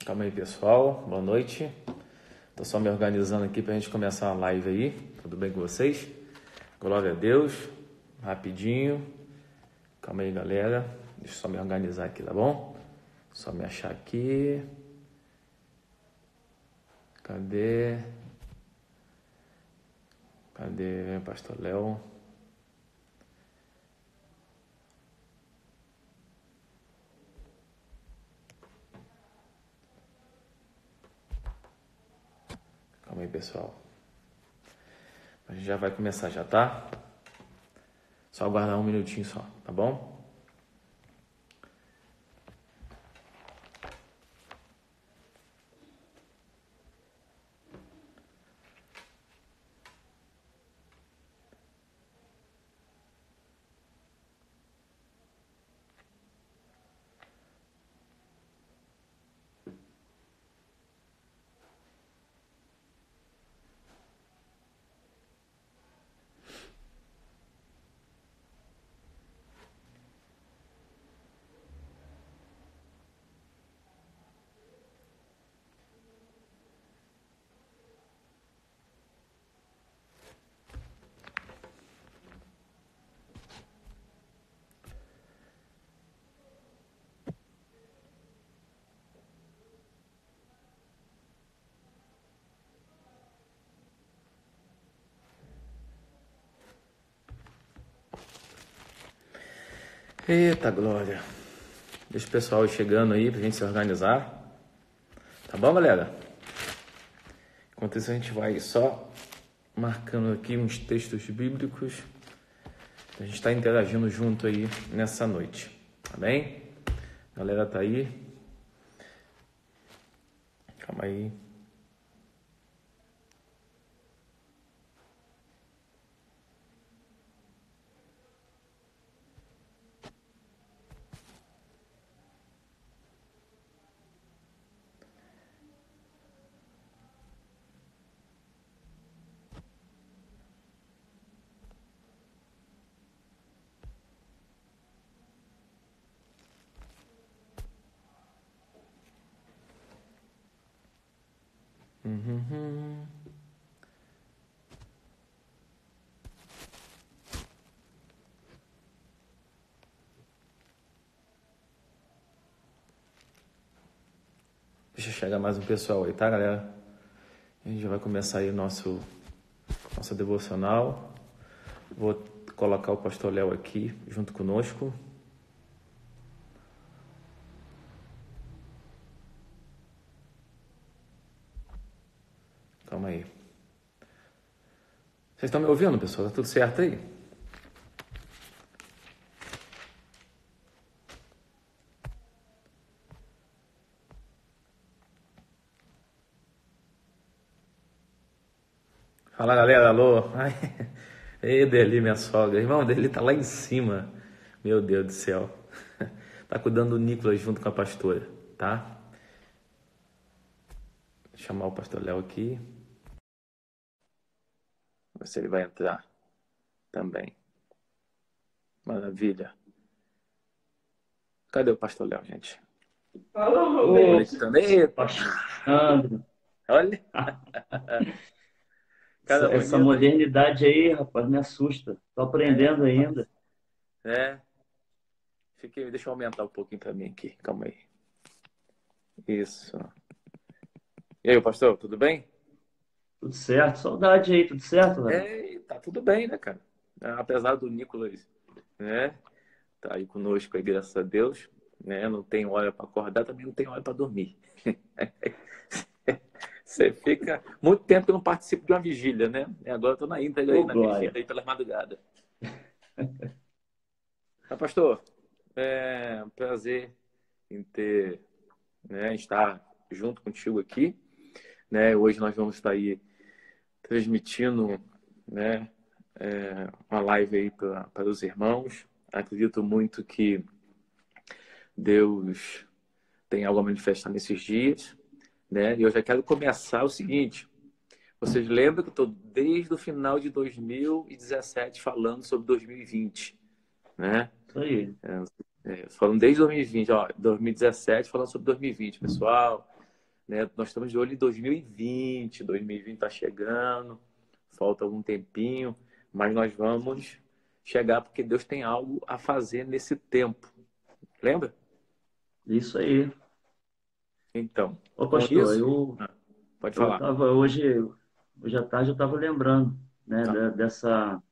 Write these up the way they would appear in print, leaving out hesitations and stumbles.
Calma aí, pessoal. Boa noite. Tô só me organizando aqui pra gente começar a live aí. Tudo bem com vocês? Glória a Deus. Rapidinho. Calma aí, galera. Deixa eu só me organizar aqui, tá bom? Só me achar aqui. Cadê? Cadê Pastor Léo? Calma aí, pessoal. A gente já vai começar já, tá? Só aguardar um minutinho só, tá bom? Eita glória. Deixa o pessoal ir chegando aí pra gente se organizar. Tá bom, galera? Enquanto isso a gente vai só marcando aqui uns textos bíblicos. A gente está interagindo junto aí nessa noite. Tá bem? A galera tá aí. Calma aí. Uhum. Deixa chegar mais um pessoal aí, tá, galera? A gente já vai começar aí nossa devocional. Vou colocar o pastor Léo aqui junto conosco. Calma aí. Vocês estão me ouvindo, pessoal? Tá tudo certo aí? Fala, galera. Alô? Ai. Ei, Deli, minha sogra. Irmão, Deli tá lá em cima. Meu Deus do céu. Tá cuidando do Nicolas junto com a pastora, tá? Vou chamar o pastor Léo aqui. Ver se ele vai entrar também. Maravilha. Cadê o pastor Léo, gente? Fala, meu Ô, bem. conectando. Eita. Sandro. Olha. Essa, Cada essa bonito, hein? modernidade aí, rapaz, me assusta. Tô É, aprendendo rapaz. ainda. É. Deixa eu aumentar um pouquinho pra mim aqui. Calma aí. Isso. E aí, pastor, tudo bem? Tudo certo? Saudade aí, tudo certo, velho? É, tá tudo bem, né, cara? Apesar do Nicolas, né? Tá aí conosco aí, graças a Deus, né? Não tem hora para acordar, também não tem hora para dormir. Você fica muito tempo que eu não participo de uma vigília, né? E agora eu tô na íntegra aí, Ô, na vigília glória. aí pela madrugada. Mas, pastor, é um prazer em ter, né, estar junto contigo aqui, né? Hoje nós vamos estar aí transmitindo, né, uma live aí para os irmãos. Acredito muito que Deus tem algo a manifestar nesses dias, né? E eu já quero começar o seguinte: vocês lembram que eu estou desde o final de 2017 falando sobre 2020, né? Isso aí. Falando desde 2020, ó, 2017 falando sobre 2020, pessoal. né? Nós estamos de olho em 2020, 2020 está chegando, falta algum tempinho, mas nós vamos chegar porque Deus tem algo a fazer nesse tempo. Lembra? Isso aí. Então, Ô, com pastor, isso, pode eu falar. estava hoje à tarde eu estava lembrando, né, Tá. dessa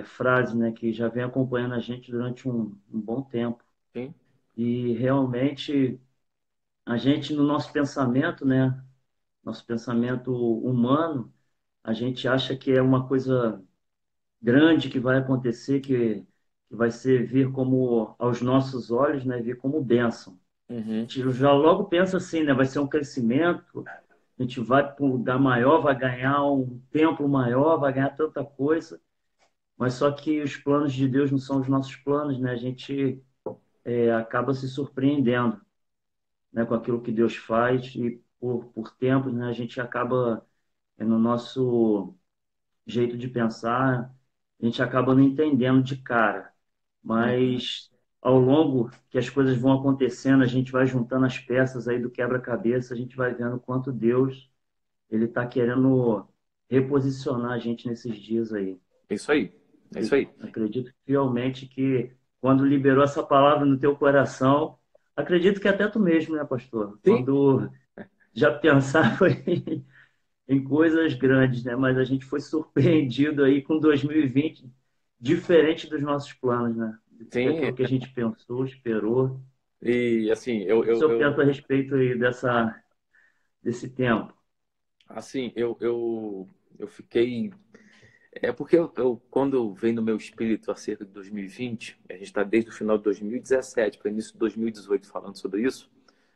frase, né, que já vem acompanhando a gente durante um bom tempo. Sim? E realmente a gente no nosso pensamento, né, nosso pensamento humano, a gente acha que é uma coisa grande que vai acontecer, que vai ser vir como aos nossos olhos, né, vir como bênção. Uhum. A gente já logo pensa assim, né, vai ser um crescimento, a gente vai para um lugar maior, vai ganhar um templo maior, vai ganhar tanta coisa, mas só que os planos de Deus não são os nossos planos, né? A gente acaba se surpreendendo, né, com aquilo que Deus faz e por tempos, né, a gente acaba no nosso jeito de pensar, a gente acaba não entendendo de cara, Uhum. mas ao longo que as coisas vão acontecendo, a gente vai juntando as peças aí do quebra-cabeça, a gente vai vendo quanto Deus ele está querendo reposicionar a gente nesses dias aí. É isso aí. É isso aí. Acredito fielmente que quando liberou essa palavra no teu coração, acredito que até tu mesmo, né, pastor? Sim, Quando já pensava em coisas grandes, né? Mas a gente foi surpreendido aí com 2020, diferente dos nossos planos, né? sim. Daquilo que a gente pensou, esperou. E assim, O que o senhor pensa a respeito aí desse tempo? assim, eu fiquei. É porque quando vem no meu espírito acerca de 2020, a gente está desde o final de 2017 para o início de 2018 falando sobre isso,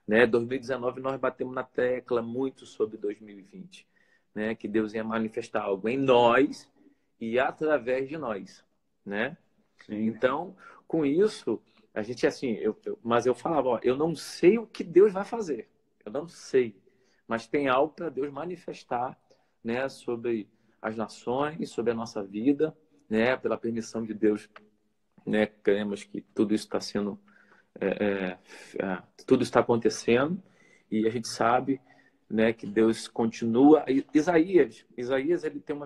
né? 2019 nós batemos na tecla muito sobre 2020, né? Que Deus ia manifestar algo em nós e através de nós, né? Sim, Então, com isso, a gente assim, mas eu falava, ó, eu não sei o que Deus vai fazer, eu não sei, mas tem algo para Deus manifestar, né, sobre as nações, sobre a nossa vida, né, pela permissão de Deus, né, cremos que tudo isso está sendo, tudo está acontecendo e a gente sabe, né, que Deus continua. Isaías, ele tem né,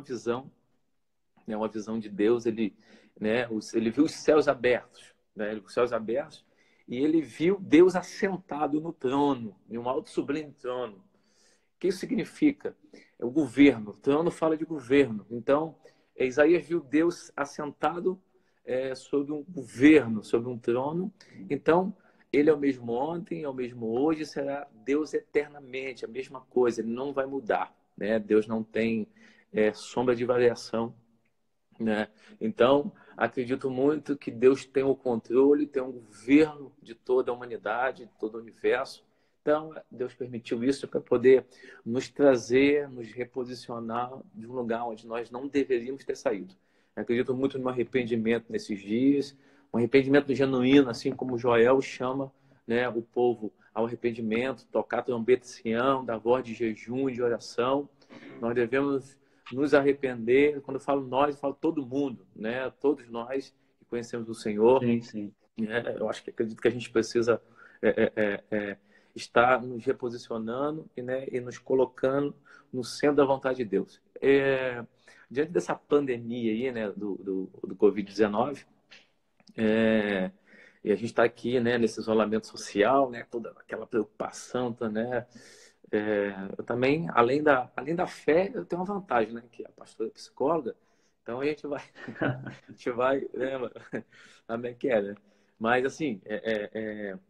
uma visão de Deus, ele viu os céus abertos, né, os céus abertos, e ele viu Deus assentado no trono, em um alto sublime trono. O que isso significa? É o governo. O trono fala de governo. Então, Isaías viu Deus assentado sobre um governo, sobre um trono. Então, ele é o mesmo ontem, é o mesmo hoje, será Deus eternamente, a mesma coisa, ele não vai mudar, né? Deus não tem sombra de variação, né? Então, acredito muito que Deus tem o controle, tem um governo de toda a humanidade, de todo o universo. Então, Deus permitiu isso para poder nos trazer, nos reposicionar de um lugar onde nós não deveríamos ter saído. Acredito muito no arrependimento nesses dias, um arrependimento genuíno, assim como Joel chama, né, o povo ao arrependimento, tocar trombeta em Sião, dar voz de jejum e de oração. Nós devemos nos arrepender. Quando eu falo nós, eu falo todo mundo, né? Todos nós que conhecemos o Senhor. sim, sim. Eu acho que acredito que a gente precisa estar nos reposicionando e nos colocando no centro da vontade de Deus. Diante dessa pandemia aí, né, do Covid-19, e a gente está aqui, né, nesse isolamento social, né, toda aquela preocupação, tá, né? Eu também, além da fé, eu tenho uma vantagem, né, que a pastora é psicóloga, então a gente vai, né, também que é, né? Mas assim,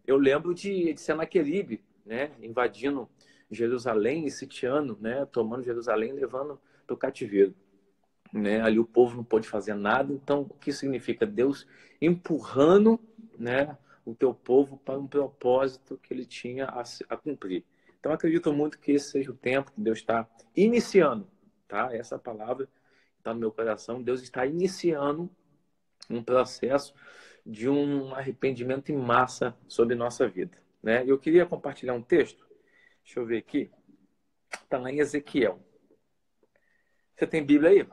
eu lembro de Senaqueribe, né, invadindo Jerusalém e sitiando, né, tomando Jerusalém, levando para o cativeiro, né? Ali o povo não pôde fazer nada. Então, o que significa? Deus empurrando, né, o teu povo para um propósito que ele tinha a cumprir. Então, acredito muito que esse seja o tempo que Deus está iniciando, tá? Essa palavra está no meu coração. Deus está iniciando um processo de um arrependimento em massa sobre nossa vida, né? Eu queria compartilhar um texto. Deixa eu ver aqui. Está lá em Ezequiel. Você tem Bíblia aí?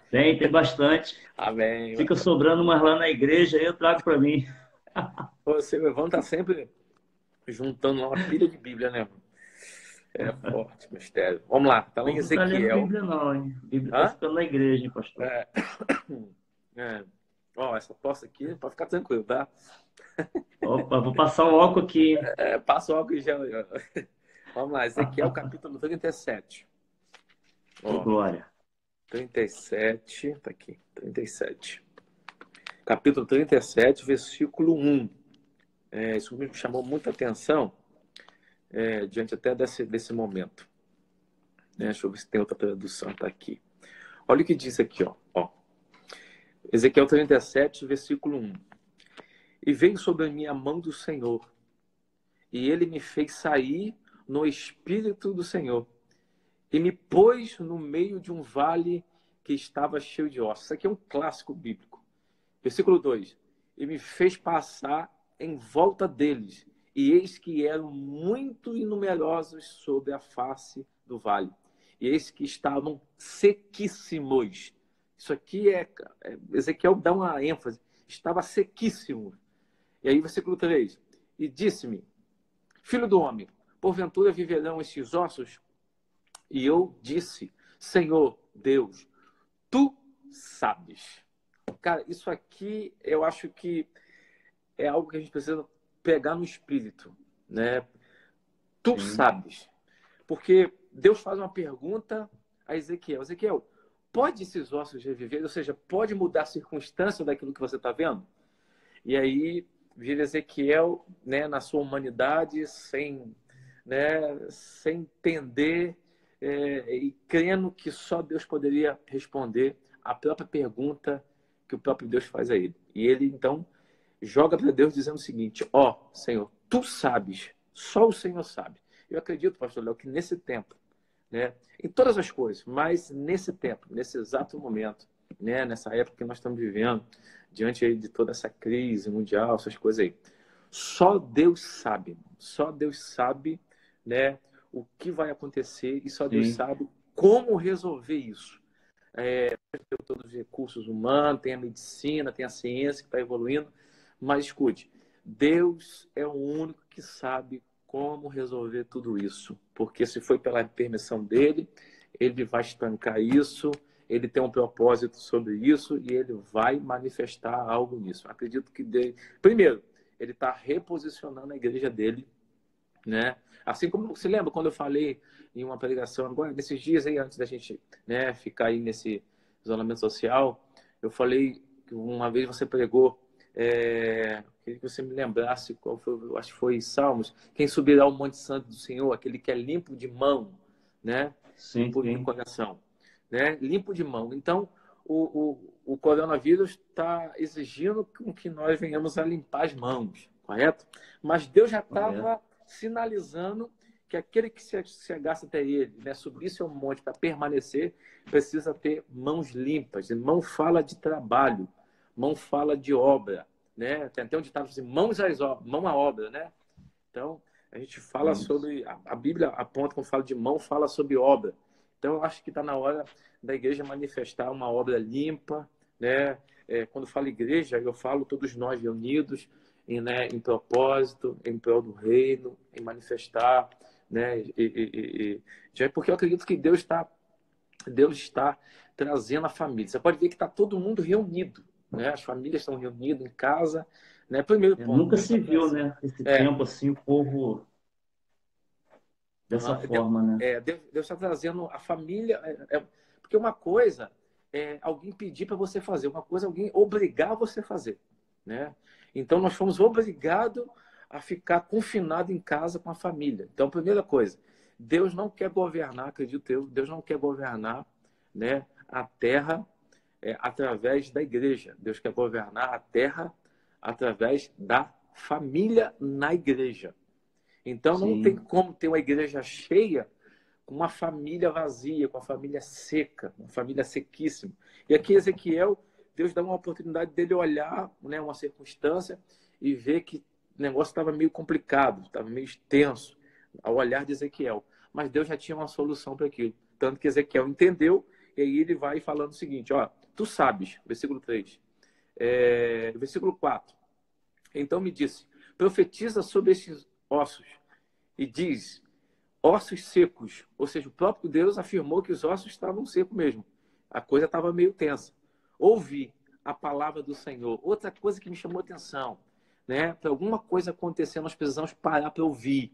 Tem bastante. Amém. Fica sobrando umas lá na igreja, aí eu trago para mim. Você, o Evandro tá sempre. juntando uma pilha de Bíblia, né? É forte, mistério. Vamos lá, tá lá em Não tá lendo Ezequiel. Bíblia, não, hein? Bíblia tá Hã? ficando na igreja, hein, pastor? É, é. Ó, essa poça aqui, pode ficar tranquilo, tá? Opa, vou passar o álcool aqui, hein? É, passa o álcool em gel aí, ó. Vamos lá, Ezequiel capítulo 37. Ô, Ó, glória. 37, tá aqui, 37. Capítulo 37, versículo 1. Isso me chamou muita atenção, diante até desse momento. Deixa eu ver se tem outra tradução, tá aqui. Olha o que diz aqui, ó. Ezequiel 37, versículo 1. E veio sobre mim a mão do Senhor, e ele me fez sair no espírito do Senhor, e me pôs no meio de um vale que estava cheio de ossos. Isso aqui é um clássico bíblico. Versículo 2. E me fez passar em volta deles, e eis que eram muito numerosos sobre a face do vale, e eis que estavam sequíssimos. Isso aqui Ezequiel dá uma ênfase. Estava sequíssimo. E aí, versículo 3. E disse-me, filho do homem, porventura viverão estes ossos? E eu disse, Senhor Deus, tu sabes. Cara, isso aqui eu acho que é algo que a gente precisa pegar no espírito, né? Tu Sim, sabes. Porque Deus faz uma pergunta a Ezequiel. Ezequiel, pode esses ossos reviver? Ou seja, pode mudar a circunstância daquilo que você está vendo? E aí vira Ezequiel, né, na sua humanidade, sem entender, e crendo que só Deus poderia responder a própria pergunta que o próprio Deus faz a ele. E ele, então, joga para Deus dizendo o seguinte, Senhor, tu sabes, só o Senhor sabe. Eu acredito, pastor Léo, que nesse tempo, né, em todas as coisas, mas nesse tempo, nesse exato momento, né, nessa época que nós estamos vivendo, diante aí de toda essa crise mundial, essas coisas aí, só Deus sabe, né, o que vai acontecer e só Deus sim. sabe como resolver isso. Tem todos os recursos humanos, tem a medicina, tem a ciência que está evoluindo, mas escute, Deus é o único que sabe como resolver tudo isso, porque se foi pela permissão dele, ele vai estancar isso, ele tem um propósito sobre isso e ele vai manifestar algo nisso. Acredito que primeiro, ele está reposicionando a igreja dele, né? Assim como se lembra quando eu falei em uma pregação agora nesses dias aí antes da gente, né, ficar aí nesse isolamento social, eu falei que uma vez você pregou, queria que você me lembrasse qual foi, eu acho que foi Salmos, quem subirá ao Monte Santo do Senhor, aquele que é limpo de mão, né, e Sim, puro de sim. coração, né, limpo de mão. Então o coronavírus está exigindo que nós venhamos a limpar as mãos, correto? Mas Deus já Correto. estava sinalizando que aquele que se chegasse até ele, né, subisse ao monte para permanecer, precisa ter mãos limpas. E mão fala de trabalho, mão fala de obra, né? Tem até um ditado assim, mãos às obras, mão à obra, né? Então, a gente fala Isso. sobre, a Bíblia aponta, quando fala de mão, fala sobre obra. Então, eu acho que está na hora da igreja manifestar uma obra limpa, né? Quando falo igreja, eu falo todos nós reunidos em propósito, em prol do reino, em manifestar, né? Porque eu acredito que Deus está trazendo a família. Você pode ver que está todo mundo reunido, né? As famílias estão reunidas em casa, né? Primeiro ponto, Nunca Deus está se viu, trazendo. né? Esse É, tempo assim, o povo dessa Aham. Deus, forma, né? Deus está trazendo a família. Porque uma coisa é alguém pedir para você fazer, uma coisa é alguém obrigar você a fazer, né? Então nós fomos obrigados a ficar confinado em casa com a família. Então, primeira coisa, Deus não quer governar, acredito eu, Deus não quer governar, né, a terra através da igreja. Deus quer governar a terra através da família na igreja. Então não tem Sim, como ter uma igreja cheia com uma família vazia, com uma família seca, uma família sequíssima. E aqui Ezequiel, Deus dá uma oportunidade dele olhar, né, uma circunstância e ver que o negócio estava meio complicado, estava meio tenso ao olhar de Ezequiel. Mas Deus já tinha uma solução para aquilo. Tanto que Ezequiel entendeu, e aí ele vai falando o seguinte, tu sabes, versículo 3, versículo 4. Então me disse, profetiza sobre estes ossos e diz, ossos secos. Ou seja, o próprio Deus afirmou que os ossos estavam secos mesmo. A coisa estava meio tensa. Ouvi a palavra do Senhor. Outra coisa que me chamou a atenção, né? Para alguma coisa acontecer, nós precisamos parar para ouvir.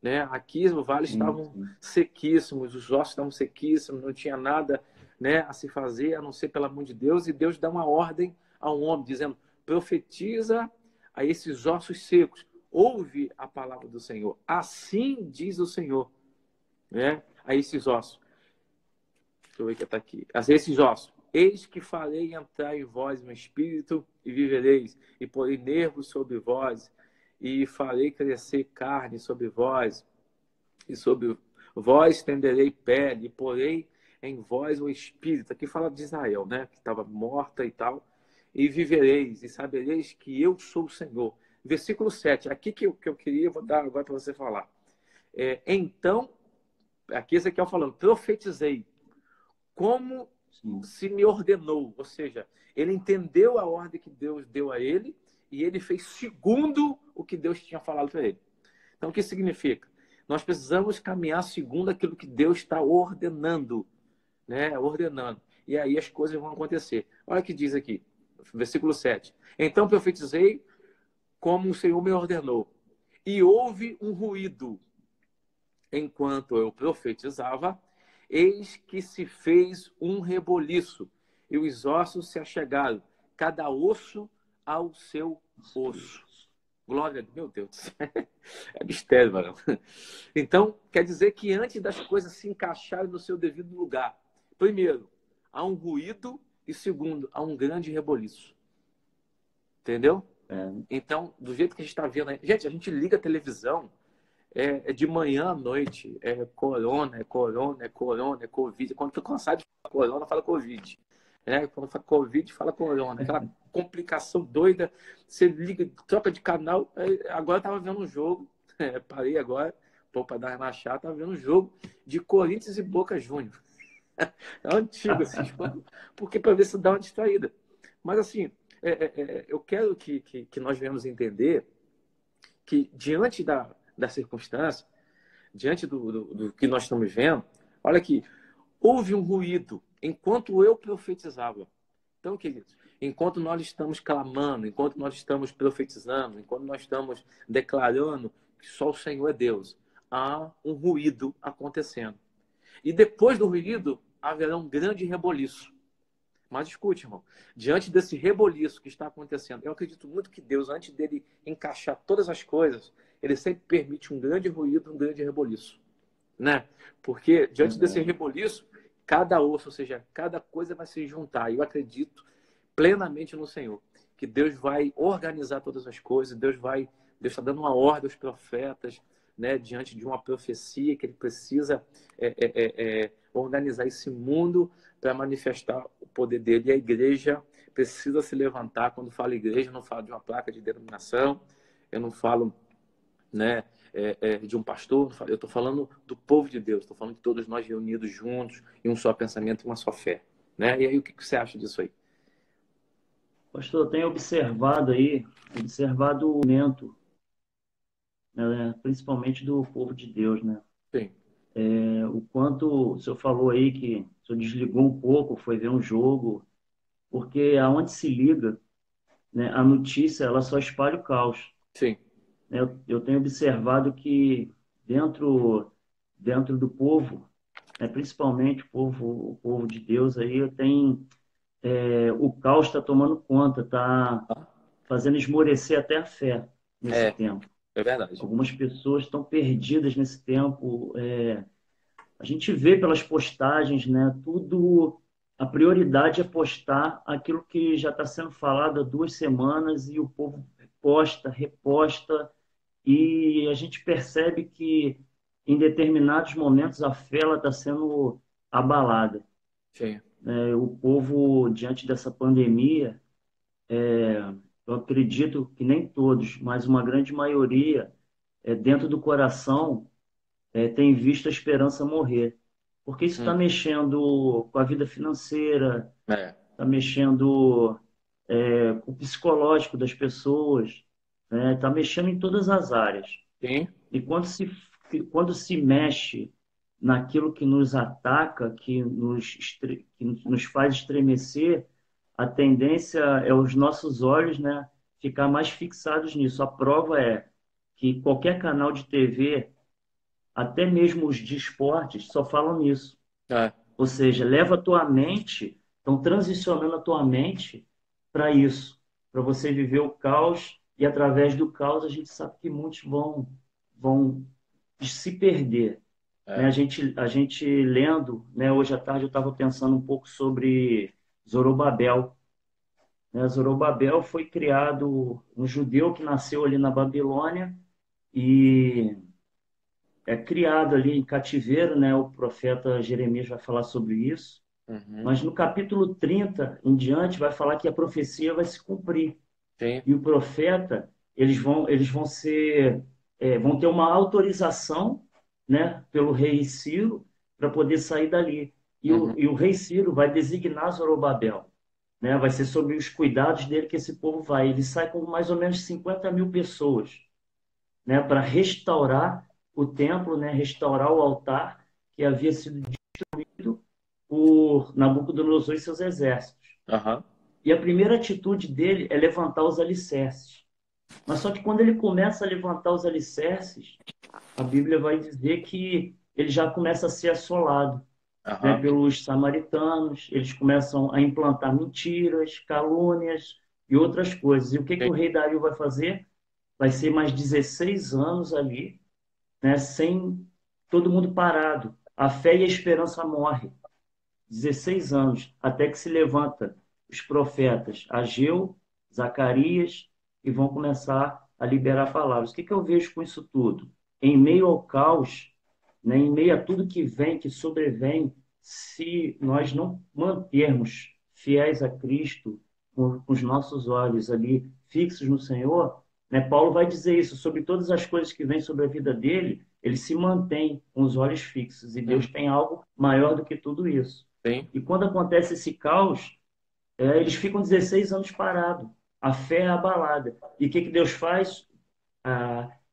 Né? Aqui os vales estavam sequíssimos, os ossos estavam sequíssimos, não tinha nada, né, a se fazer, a não ser pelo amor de Deus, e Deus dá uma ordem ao homem, dizendo, profetiza a esses ossos secos, ouve a palavra do Senhor, assim diz o Senhor, né, a esses ossos. Deixa eu ver que está aqui. A esses ossos, eis que farei entrar em vós um espírito e vivereis, e porei nervos sobre vós, e farei crescer carne sobre vós, e sobre vós estenderei pele, e porei em vós o espírito. Aqui fala de Israel, né? Que estava morta e tal. E vivereis, e sabereis que eu sou o Senhor. Versículo 7, aqui que eu queria, vou dar agora para você falar. Então, aqui Ezequiel falando, profetizei, como se me ordenou. Ou seja, ele entendeu a ordem que Deus deu a ele, e ele fez segundo o que Deus tinha falado para ele. Então, o que significa? Nós precisamos caminhar segundo aquilo que Deus está ordenando, né? Ordenando. E aí as coisas vão acontecer. Olha o que diz aqui, versículo 7. Então profetizei como o Senhor me ordenou. E houve um ruído. Enquanto eu profetizava, eis que se fez um reboliço, e os ossos se achegaram, cada osso ao seu osso. Glória a Deus, meu Deus. É mistério, mano. Então, quer dizer que antes das coisas se encaixarem no seu devido lugar, primeiro, há um ruído e segundo, há um grande reboliço. Entendeu? Então, do jeito que a gente está vendo aí, gente, a gente liga a televisão, é de manhã à noite, é corona, é corona, é corona, é Covid. Quando tu cansado de falar corona, fala Covid. Quando fala Covid, fala corona. Aquela complicação doida, você liga, troca de canal. Agora eu tava vendo um jogo, parei agora, para dar uma chata, tava vendo um jogo de Corinthians e Boca Juniors. É antigo, assim, porque para ver se dá uma distraída. Mas assim, eu quero que nós venhamos entender que diante da circunstância, diante do que nós estamos vendo, olha aqui, houve um ruído enquanto eu profetizava. Então, queridos, enquanto nós estamos clamando, enquanto nós estamos profetizando, enquanto nós estamos declarando que só o Senhor é Deus, há um ruído acontecendo. E depois do ruído, haverá um grande reboliço. Mas escute, irmão, diante desse reboliço que está acontecendo, eu acredito muito que Deus, antes dele encaixar todas as coisas, ele sempre permite um grande ruído, um grande reboliço, né? Porque diante desse reboliço, cada osso, ou seja, cada coisa vai se juntar. E eu acredito plenamente no Senhor, que Deus vai organizar todas as coisas, Deus está dando uma ordem aos profetas, né, diante de uma profecia que ele precisa organizar esse mundo para manifestar o poder dele. E a igreja precisa se levantar. Quando falo igreja, eu não falo de uma placa de denominação, eu não falo, né, de um pastor, eu estou falando do povo de Deus, estou falando de todos nós reunidos juntos em um só pensamento e uma só fé. Né? E aí, o que você acha disso aí? Pastor, eu tenho observado o momento, né, principalmente do povo de Deus, né? Sim. O quanto o senhor falou aí que o senhor desligou um pouco, foi ver um jogo, porque aonde se liga, né, a notícia, ela só espalha o caos. Sim. Eu tenho observado que dentro do povo, né, principalmente o povo de Deus aí, o caos está tomando conta, está fazendo esmorecer até a fé nesse tempo. É verdade. Algumas pessoas estão perdidas nesse tempo. A gente vê pelas postagens, né? A prioridade é postar aquilo que já está sendo falado há 2 semanas e o povo posta, reposta, e a gente percebe que em determinados momentos a fé está sendo abalada. Sim. O povo, diante dessa pandemia, eu acredito que nem todos, mas uma grande maioria, dentro do coração, tem visto a esperança morrer. Porque isso está mexendo com a vida financeira, está mexendo com o psicológico das pessoas, está mexendo em todas as áreas. Sim. E quando se mexe naquilo que nos ataca, que nos faz estremecer, a tendência é os nossos olhos, né, ficar mais fixados nisso. A prova é que qualquer canal de TV, até mesmo os de esportes, só falam nisso. É. Ou seja, leva a tua mente, estão transicionando a tua mente para isso, para você viver o caos, e através do caos a gente sabe que muitos vão se perder. Né? É. A gente lendo, né, hoje à tarde eu estava pensando um pouco sobre Zorobabel. Né? Zorobabel foi criado um judeu que nasceu ali na Babilônia e é criado ali em cativeiro, né? O profeta Jeremias vai falar sobre isso. Uhum. Mas no capítulo 30 em diante vai falar que a profecia vai se cumprir. Sim. E o profeta, eles vão ser, vão ter uma autorização, né, pelo rei Ciro para poder sair dali. Uhum. E o rei Ciro vai designar Zorobabel, né? Vai ser sobre os cuidados dele que esse povo vai. Ele sai com mais ou menos 50 mil pessoas, né, para restaurar o templo, né, restaurar o altar que havia sido destruído por Nabucodonosor e seus exércitos. Aham. E a primeira atitude dele é levantar os alicerces. Mas só que quando ele começa a levantar os alicerces, a Bíblia vai dizer que ele já começa a ser assolado, né, Aham. pelos samaritanos, eles começam a implantar mentiras, calúnias e outras coisas. E o que, que Sim. o rei Dario vai fazer? Vai ser mais 16 anos ali, né, sem todo mundo parado. A fé e a esperança morrem. 16 anos, até que se levanta os profetas Ageu, Zacarias, e vão começar a liberar palavras. O que, que eu vejo com isso tudo? Em meio ao caos, né, em meio a tudo que vem, que sobrevém, se nós não mantermos fiéis a Cristo, com os nossos olhos ali fixos no Senhor, né, Paulo vai dizer isso, sobre todas as coisas que vêm sobre a vida dele, ele se mantém com os olhos fixos, e Deus Uhum. tem algo maior do que tudo isso. Sim. E quando acontece esse caos, eles ficam 16 anos parados. A fé é abalada. E o que, que Deus faz?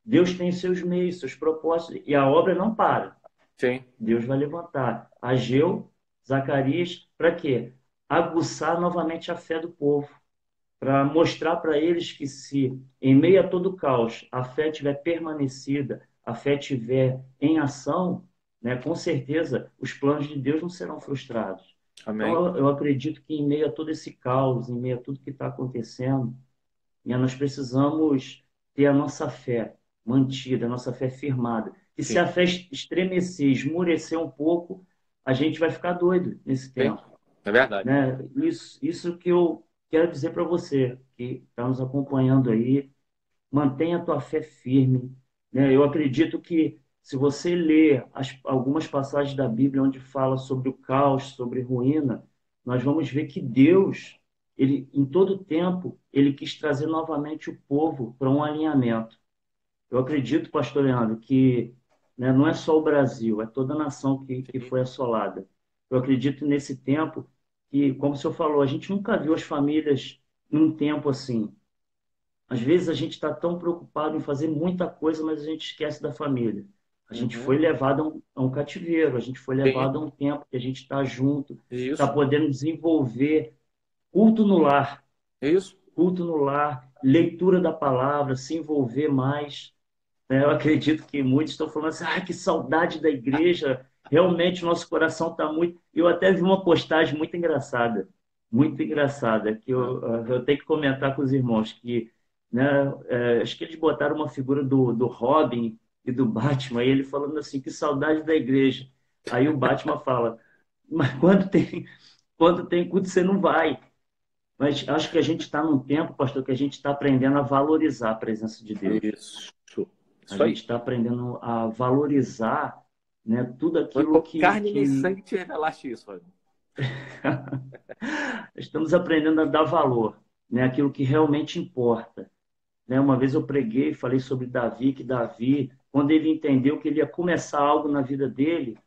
Deus tem seus meios, seus propósitos, e a obra não para. Sim. Deus vai levantar Ageu, Zacarias, para quê? Aguçar novamente a fé do povo, para mostrar para eles que se, em meio a todo o caos, a fé tiver permanecida, a fé tiver em ação, né, com certeza os planos de Deus não serão frustrados. Então, Amém. eu acredito que em meio a todo esse caos, em meio a tudo que está acontecendo, né, nós precisamos ter a nossa fé mantida, a nossa fé firmada. E se Sim. a fé estremecer, esmurecer um pouco, a gente vai ficar doido nesse Sim. tempo, É verdade. né? Isso que eu quero dizer para você que está nos acompanhando aí, mantenha a tua fé firme, né? Eu acredito que se você ler algumas passagens da Bíblia onde fala sobre o caos, sobre ruína, nós vamos ver que Deus, ele em todo tempo, ele quis trazer novamente o povo para um alinhamento. Eu acredito, pastor Leandro, que, né, não é só o Brasil, é toda a nação que Sim. foi assolada. Eu acredito nesse tempo que, como o senhor falou, a gente nunca viu as famílias num tempo assim. Às vezes a gente está tão preocupado em fazer muita coisa, mas a gente esquece da família. A gente Uhum. foi levado a um cativeiro, a gente foi Sim. levado a um tempo que a gente está junto, está Isso. podendo desenvolver culto no lar, Isso. culto no lar, leitura da palavra, se envolver mais. Né? Eu acredito que muitos estão falando assim, ah, que saudade da igreja, realmente o nosso coração está muito... Eu até vi uma postagem muito engraçada, que eu tenho que comentar com os irmãos, que, né, acho que eles botaram uma figura do Robin e do Batman, e ele falando assim, que saudade da igreja. Aí o Batman fala, mas quando tem culto você não vai. Mas acho que a gente está num tempo, pastor, que a gente está aprendendo a valorizar a presença de Deus. Isso. A Isso gente aí. está aprendendo a valorizar, né, tudo Foi aquilo com carne nem que sangue te revelaste isso, Fábio. estamos aprendendo a dar valor, né, aquilo que realmente importa. Né? Uma vez eu preguei, falei sobre Davi, que Davi, quando ele entendeu que ele ia começar algo na vida dele,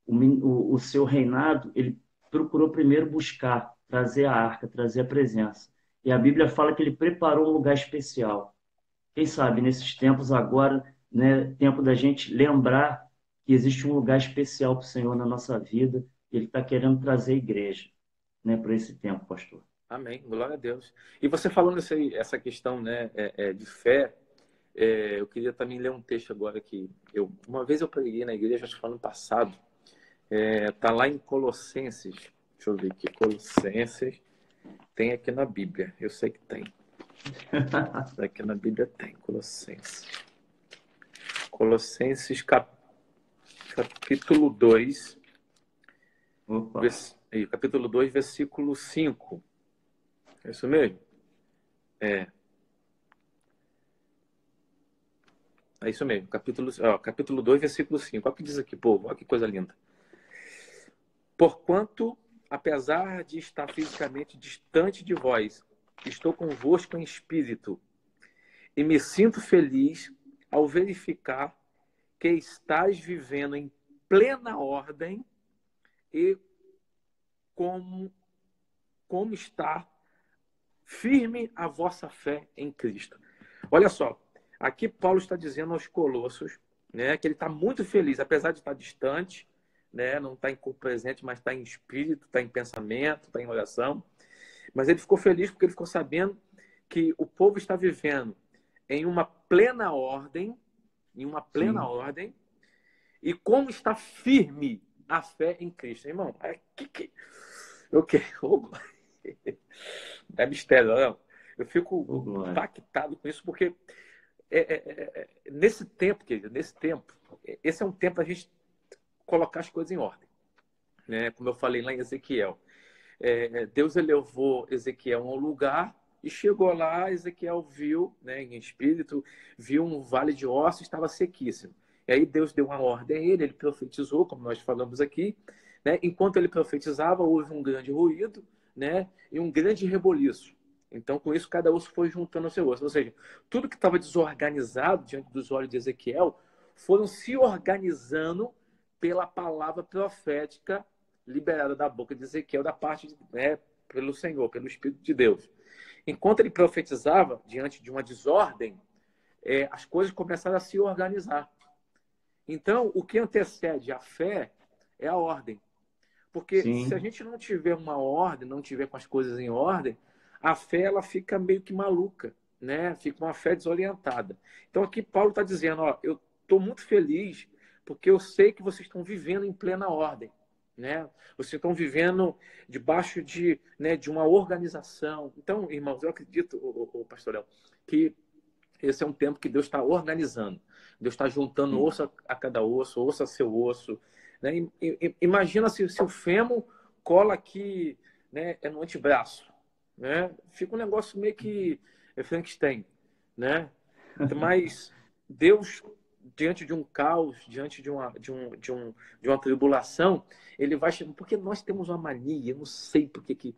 o seu reinado, ele procurou primeiro buscar, trazer a arca, trazer a presença. E a Bíblia fala que ele preparou um lugar especial. Quem sabe, nesses tempos agora, né, tempo da gente lembrar que existe um lugar especial para o Senhor na nossa vida. E Ele está querendo trazer a igreja, né, para esse tempo, pastor. Amém. Glória a Deus. E você falando isso aí, essa questão, né, de fé, eu queria também ler um texto agora que uma vez eu preguei na igreja, acho que foi ano passado, tá lá em Colossenses. Deixa eu ver aqui. Colossenses tem aqui na Bíblia. Eu sei que tem. Aqui na Bíblia tem. Colossenses. Colossenses capítulo 2. Opa, Capítulo 2, versículo 5. É isso mesmo? É. É isso mesmo. Capítulo 2, versículo 5. Olha o que diz aqui, povo. Olha que coisa linda. Porquanto, apesar de estar fisicamente distante de vós, estou convosco em espírito e me sinto feliz ao verificar que estáis vivendo em plena ordem e como está firme a vossa fé em Cristo. Olha só, aqui Paulo está dizendo aos Colossos, né, que ele está muito feliz, apesar de estar distante, né, não está em corpo presente, mas está em espírito, está em pensamento, está em oração. Mas ele ficou feliz porque ele ficou sabendo que o povo está vivendo em uma plena ordem, sim, e como está firme a fé em Cristo. Irmão, o que? É mistério, não. Eu fico ô glória. impactado com isso, porque nesse tempo, querido, esse é um tempo para a gente colocar as coisas em ordem. Né? Como eu falei lá em Ezequiel. Deus elevou Ezequiel a um lugar e chegou lá, Ezequiel viu, né, em espírito, viu um vale de ossos, estava sequíssimo. E aí Deus deu uma ordem a ele, ele profetizou, como nós falamos aqui, né? Enquanto ele profetizava, houve um grande ruído, né, e um grande reboliço. Então, com isso, cada osso foi juntando ao seu osso. Ou seja, tudo que estava desorganizado diante dos olhos de Ezequiel foram se organizando pela palavra profética liberada da boca de Ezequiel, da parte pelo Senhor, pelo Espírito de Deus. Enquanto ele profetizava, diante de uma desordem, as coisas começaram a se organizar. Então, o que antecede a fé é a ordem. Porque se a Sim, gente não tiver uma ordem, não tiver com as coisas em ordem, a fé ela fica meio que maluca, né? Fica uma fé desorientada. Então aqui Paulo está dizendo, ó, eu estou muito feliz porque eu sei que vocês estão vivendo em plena ordem, né? Vocês estão vivendo debaixo de uma organização. Então, irmãos, eu acredito, o pastor Léo, que esse é um tempo que Deus está organizando. Deus está juntando sim. osso a cada osso a seu osso. Né? Imagina se o fêmur cola aqui, né, no antebraço. Né? Fica um negócio meio que Frankenstein. Né? Mas Deus, diante de um caos, diante de uma tribulação, ele vai chamar. Porque nós temos uma mania, eu não sei porque que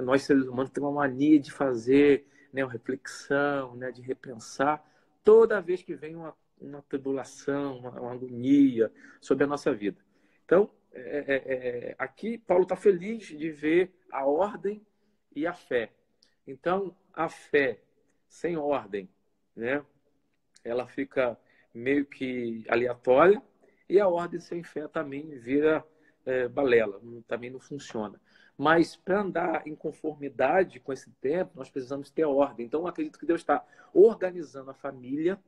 nós seres humanos temos uma mania de fazer, né, uma reflexão, né, de repensar toda vez que vem uma tribulação, uma agonia sobre a nossa vida. Então, aqui Paulo está feliz de ver a ordem e a fé. Então, a fé sem ordem, né, ela fica meio que aleatória, e a ordem sem fé também vira balela, também não funciona. Mas para andar em conformidade com esse tempo, nós precisamos ter ordem. Então, eu acredito que Deus está organizando a família,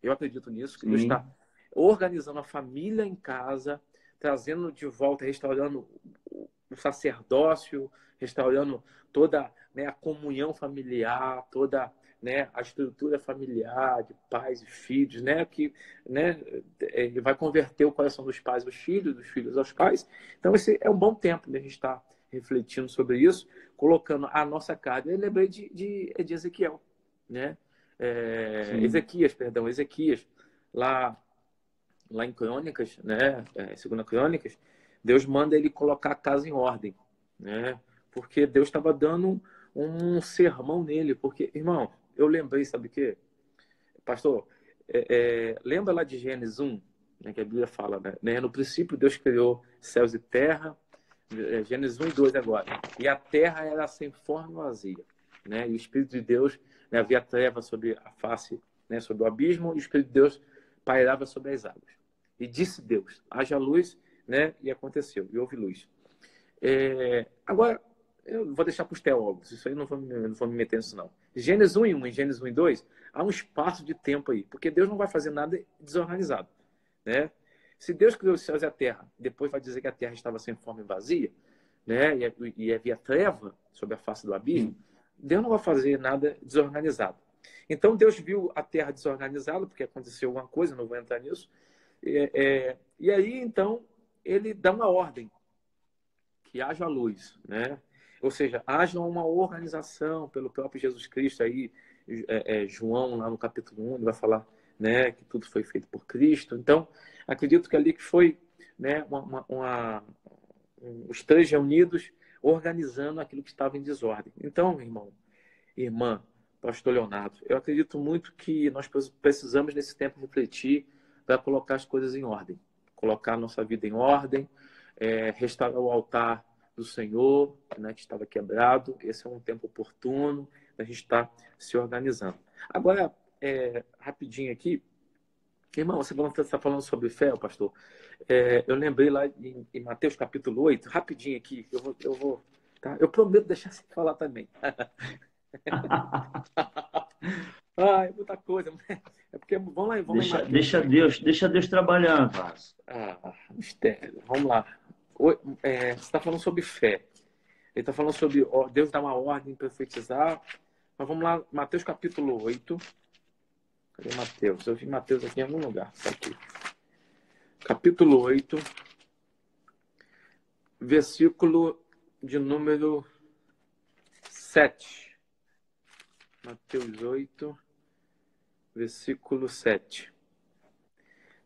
eu acredito nisso, que Deus está Sim, organizando a família em casa, trazendo de volta, restaurando o sacerdócio, restaurando toda, né, a comunhão familiar, toda, né, a estrutura familiar de pais e filhos, né, que, né, ele vai converter o coração dos pais aos filhos, dos filhos aos pais. Então esse é um bom tempo de a gente estar refletindo sobre isso, colocando a nossa carga. Eu lembrei de Ezequiel, né? sim. Ezequias, lá em Crônicas, né, segunda Crônicas, Deus manda ele colocar a casa em ordem, né? Porque Deus estava dando um sermão nele, porque, irmão, eu lembrei, sabe o quê? Pastor, lembra lá de Gênesis 1, né, que a Bíblia fala, né? No princípio Deus criou céus e terra, Gênesis 1 e 2 agora, e a terra era sem forma e vazia, né? E o Espírito de Deus, né, havia treva sobre a face, né, sobre o abismo, e o Espírito de Deus pairava sobre as águas. E disse Deus, haja luz, né? E aconteceu, e houve luz. Agora, eu vou deixar para os teólogos, isso aí não vou me meter nisso não. Gênesis 1:1 e Gênesis 1:2, há um espaço de tempo aí, porque Deus não vai fazer nada desorganizado, né? Se Deus criou os céus e a terra, depois vai dizer que a terra estava sem forma e vazia, né? E havia treva sobre a face do abismo, Deus não vai fazer nada desorganizado. Então Deus viu a terra desorganizada, porque aconteceu alguma coisa, não vou entrar nisso, e aí então ele dá uma ordem, que haja luz, né? Ou seja, haja uma organização pelo próprio Jesus Cristo aí, João lá no capítulo 1, ele vai falar, né, que tudo foi feito por Cristo. Então, acredito que ali que foi, né, os três reunidos organizando aquilo que estava em desordem. Então, irmão, irmã, pastor Leonardo, eu acredito muito que nós precisamos nesse tempo refletir para colocar as coisas em ordem, colocar a nossa vida em ordem, restaurar o altar do Senhor, né, que estava quebrado. Esse é um tempo oportuno, a gente está se organizando. Agora, rapidinho aqui, irmão, você está falando sobre fé, pastor. Eu lembrei lá em Mateus capítulo 8, rapidinho aqui, eu vou tá? Eu prometo deixar você falar também. Ah, é muita coisa. É porque, vamos lá, vamos lá. Deixa Deus trabalhar, Vaz. Mistério. Vamos lá. Você está falando sobre fé. Ele está falando sobre Deus dar uma ordem, profetizar. Mas vamos lá, Mateus capítulo 8. Cadê Mateus? Eu vi Mateus aqui em algum lugar. Está aqui. Capítulo 8, versículo de número 7. Mateus 8, versículo 7.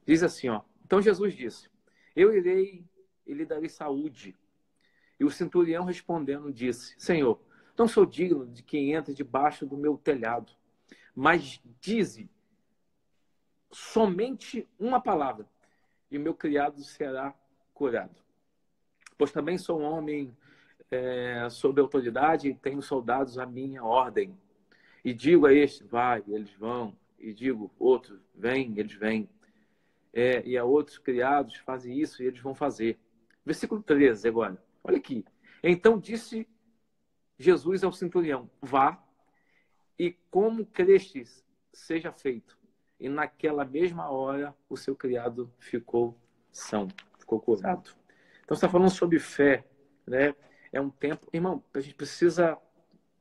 Diz assim, ó. Então Jesus disse, eu irei e lhe darei saúde. E o centurião respondendo disse, Senhor, não sou digno de que entre debaixo do meu telhado, mas dize somente uma palavra, e meu criado será curado. Pois também sou um homem sob autoridade e tenho soldados à minha ordem. E digo a este, vai, eles vão. E digo, outro, vem, eles vêm. E a outros criados, fazem isso e eles vão fazer. Versículo 13 agora. Olha aqui. Então disse Jesus ao centurião, vá, e como crestes, seja feito. E naquela mesma hora, o seu criado ficou são, ficou curado. Então, você está falando sobre fé, né? É um tempo... Irmão,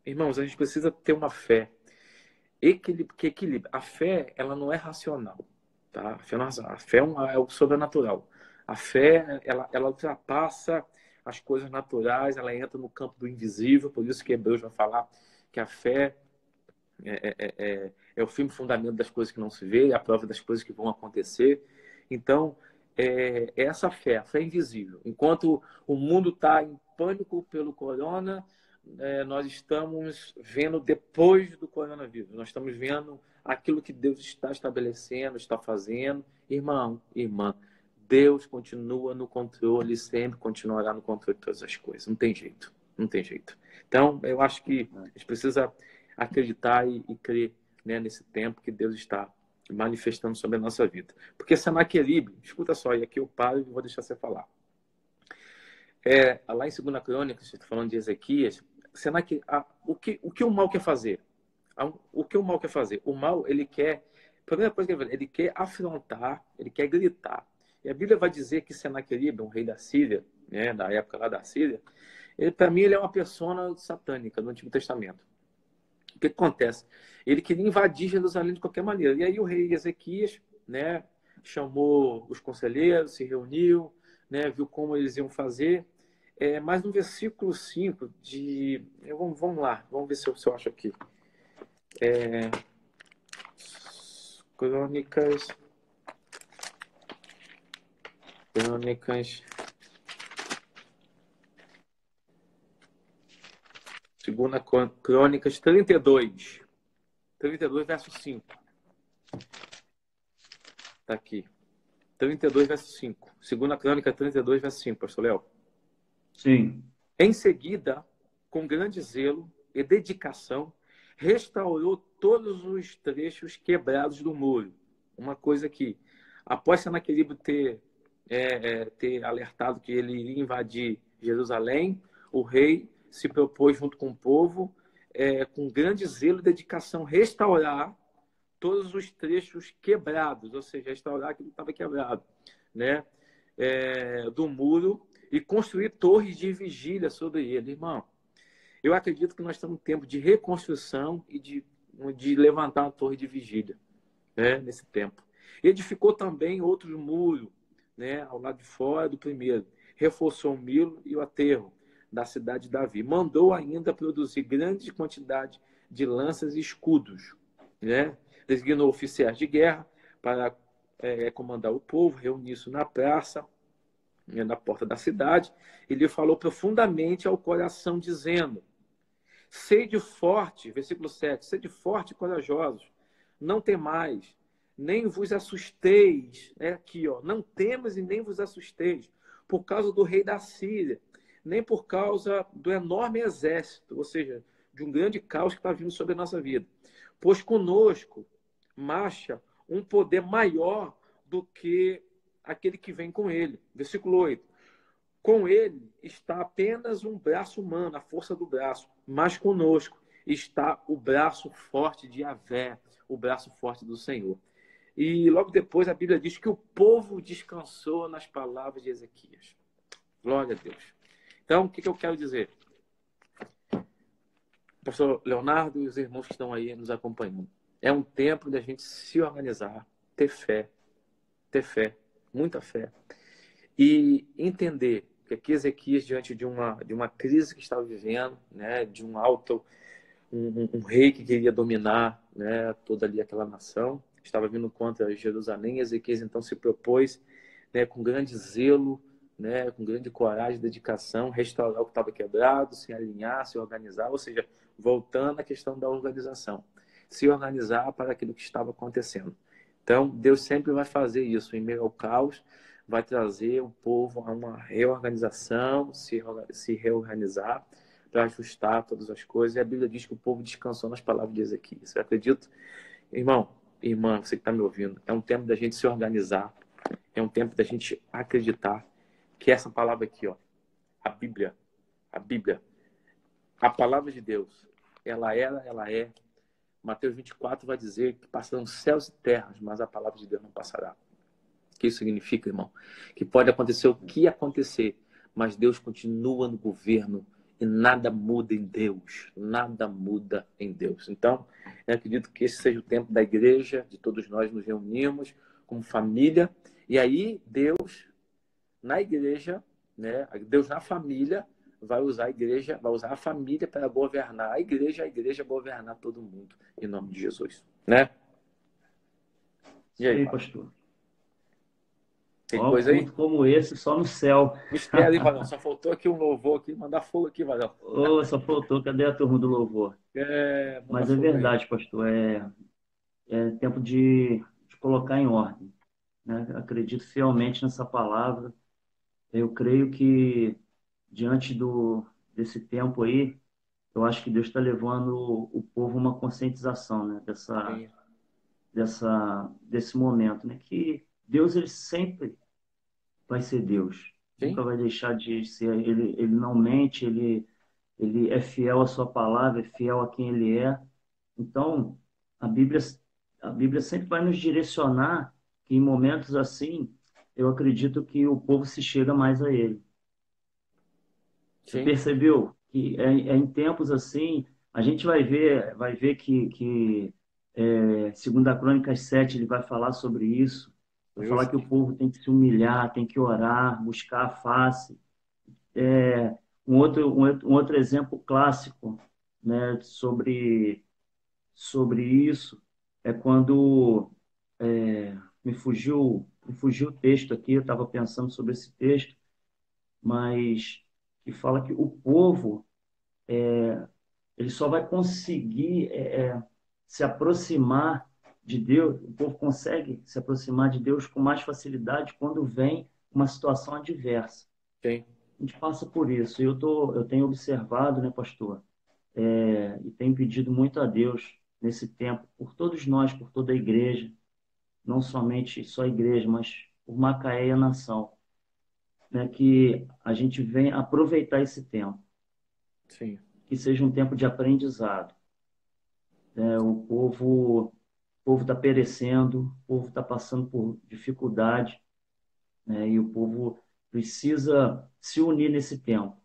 Irmãos, a gente precisa ter uma fé. Que equilíbrio. A fé, ela não é racional. Tá? A fé é o sobrenatural. A fé, ela ultrapassa as coisas naturais, ela entra no campo do invisível, por isso que Hebreus vai falar que a fé é o firme fundamento das coisas que não se vê, é a prova das coisas que vão acontecer. Então, essa fé, a fé invisível. Enquanto o mundo está em pânico pelo corona, nós estamos vendo depois do coronavírus, nós estamos vendo aquilo que Deus está estabelecendo, está fazendo. Irmão, irmã, Deus continua no controle, sempre continuará no controle de todas as coisas. Não tem jeito, não tem jeito. Então, eu acho que a gente precisa acreditar e crer, né, nesse tempo que Deus está manifestando sobre a nossa vida. Porque Senaqueribe, escuta só, e aqui eu paro e vou deixar você falar. Lá em 2 Crônicas, você está falando de Ezequias, o que o mal quer fazer? O que o mal quer fazer? O mal, ele quer... A primeira coisa que ele quer afrontar, ele quer gritar. E a Bíblia vai dizer que Senaqueribe, um rei da Síria, né, da época lá da Síria, para mim, ele é uma persona satânica do Antigo Testamento. O que acontece? Ele queria invadir Jerusalém de qualquer maneira. E aí o rei Ezequias, né, chamou os conselheiros, se reuniu, né, viu como eles iam fazer. Mas no versículo 5 de... Vamos lá, vamos ver se eu acho aqui. Crônicas... 2 Crônicas 32, verso 5. Está aqui. 32, verso 5. 2 Crônica 32, verso 5, pastor Léo. Sim. Em seguida, com grande zelo e dedicação, restaurou todos os trechos quebrados do muro. Uma coisa que após Senaqueribe ter alertado que ele iria invadir Jerusalém, o rei se propôs, junto com o povo, com grande zelo e dedicação, restaurar todos os trechos quebrados, ou seja, restaurar aquilo que estava quebrado, né? Do muro e construir torres de vigília sobre ele. Irmão, eu acredito que nós estamos em tempo de reconstrução e de levantar uma torre de vigília, né? Nesse tempo. Edificou também outros muros, né? Ao lado de fora do primeiro. Reforçou o milo e o aterro da cidade de Davi. Mandou ainda produzir grande quantidade de lanças e escudos, né? Designou oficiais de guerra para comandar o povo, reuniu isso na praça, na porta da cidade, e lhe falou profundamente ao coração, dizendo: sede forte, versículo 7, sede forte e corajosos, não temais, nem vos assusteis, aqui, ó, não temas e nem vos assusteis, por causa do rei da Síria, nem por causa do enorme exército, ou seja, de um grande caos que está vindo sobre a nossa vida. Pois conosco marcha um poder maior do que aquele que vem com ele. Versículo 8. Com ele está apenas um braço humano, a força do braço, mas conosco está o braço forte de Yahvé, o braço forte do Senhor. E logo depois a Bíblia diz que o povo descansou nas palavras de Ezequias. Glória a Deus. Então, o que eu quero dizer? O pastor Leonardo e os irmãos que estão aí nos acompanhando. É um tempo de a gente se organizar, ter fé, muita fé, e entender que aqui Ezequias, diante de uma crise que estava vivendo, né, de um rei que queria dominar, né, toda ali aquela nação, estava vindo contra Jerusalém. Ezequias então se propôs, né, com grande zelo, né, com grande coragem, dedicação, restaurar o que estava quebrado, se alinhar, se organizar, ou seja, voltando à questão da organização, se organizar para aquilo que estava acontecendo. Então, Deus sempre vai fazer isso em meio ao caos, vai trazer o povo a uma reorganização, se reorganizar para ajustar todas as coisas. E a Bíblia diz que o povo descansou nas palavras de Ezequias. Eu acredito, irmão, irmã, você que está me ouvindo, é um tempo da gente se organizar, é um tempo da gente acreditar que essa palavra aqui, ó, a Bíblia, a palavra de Deus, ela era, ela é. Mateus 24 vai dizer que passarão céus e terras, mas a palavra de Deus não passará. O que isso significa, irmão? Que pode acontecer o que acontecer, mas Deus continua no governo e nada muda em Deus. Nada muda em Deus. Então, eu acredito que esse seja o tempo da igreja, de todos nós nos reunirmos como família. E aí, Deus, na igreja, né? Deus na família, vai usar a igreja, vai usar a família para governar a igreja governar todo mundo, em nome de Jesus. Né? E aí, pastor? tem Um coisa aí? culto como esse só no céu. Mistério, hein, Varão? Só faltou aqui um louvor aqui, mandar fogo aqui, Varão. Oh, só faltou, cadê a turma do louvor? Manda Mas é fogo aí. verdade, pastor, é tempo de colocar em ordem, né? Acredito fielmente nessa palavra. Eu creio que diante desse tempo aí, eu acho que Deus está levando o povo a uma conscientização, né? Sim. Desse momento, né? Que Deus, ele sempre vai ser Deus. Sim? Nunca vai deixar de ser. Ele não mente, ele é fiel à sua palavra, é fiel a quem ele é. Então, a Bíblia, a Bíblia sempre vai nos direcionar que em momentos assim, eu acredito que o povo se chega mais a ele. Você Sim. percebeu que é em tempos assim, a gente vai ver que segunda Crônicas 7 ele vai falar sobre isso, vai falar que Justo. o povo tem que se humilhar, tem que orar, buscar a face. Um outro exemplo clássico, né, sobre isso é quando me fugiu o texto aqui, eu estava pensando sobre esse texto, mas que fala que o povo ele só vai conseguir se aproximar de Deus, o povo consegue se aproximar de Deus com mais facilidade quando vem uma situação adversa. Sim. A gente passa por isso. Eu tenho observado, né, pastor, e tenho pedido muito a Deus nesse tempo, por todos nós, por toda a igreja, não somente só a igreja, mas por Macaé e a nação, né? Que a gente venha aproveitar esse tempo, Sim. que seja um tempo de aprendizado, né? O povo está perecendo, o povo está passando por dificuldade, né? E o povo precisa se unir nesse tempo.